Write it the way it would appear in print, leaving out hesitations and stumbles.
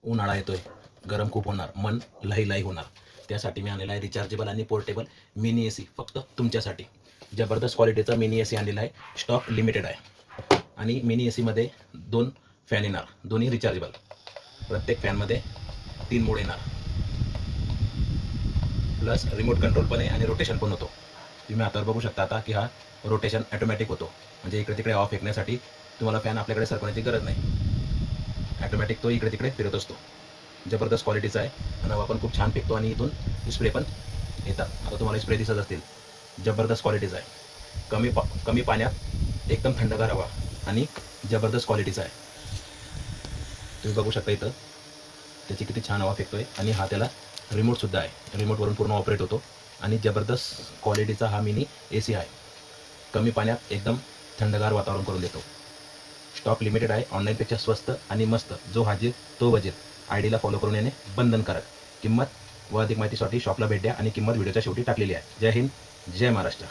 उन्हाळा येतोय, गरम खूप होणार, मन लई होणार. त्यासाठी मी आणलेला आहे रिचार्जेबल आणि पोर्टेबल मिनी AC फक्त तुमच्यासाठी. जबरदस्त क्वालिटीचा मिनी AC आणलेला आहे. स्टॉक लिमिटेड आहे आणि मिनी ACमध्ये 2 फॅन येणार, दोन्ही रिचार्जेबल. प्रत्येक फॅनमध्ये 3 मोड येणार, प्लस रिमोट कंट्रोल पण आहे आणि रोटेशन पण होतो. तुम्ही हातावर बघू शकता आता की हा रोटेशन ऑटोमॅटिक होतो, म्हणजे इकडे तिकडे हवा फेकण्यासाठी तुम्हाला फॅन आपल्याकडे सरकवण्याची गरज नाही. ऑटोमॅटिक तो इकडे तिकडे फिरत असतो. जबरदस्त क्वालिटीचा आहे आणि हवा पण खूप छान फेकतो आणि इथून स्प्रे पण येतात. आता तुम्हाला स्प्रे दिसत असतील. जबरदस्त क्वालिटीचा आहे, कमी पाण्यात एकदम थंडगार हवा आणि जबरदस्त क्वालिटीचा आहे. तुम्ही बघू शकता इथं त्याची किती छान हवा फेकतोय आणि हा त्याला रिमोटसुद्धा आहे. रिमोटवरून पूर्ण ऑपरेट होतो आणि जबरदस्त क्वालिटीचा हा मिनी AC आहे. कमी पाण्यात एकदम थंडगार वातावरण करून देतो. स्टॉक लिमिटेड आहे. ऑनलाईनपेक्षा स्वस्त आणि मस्त. जो हाजीर तो वजीर. IDला फॉलो करून येणे बंधनकारक. किंमत व अधिक माहितीसाठी शॉपला भेट द्या आणि किंमत व्हिडिओच्या शेवटी टाकलेली आहे. जय हिंद, जय महाराष्ट्र.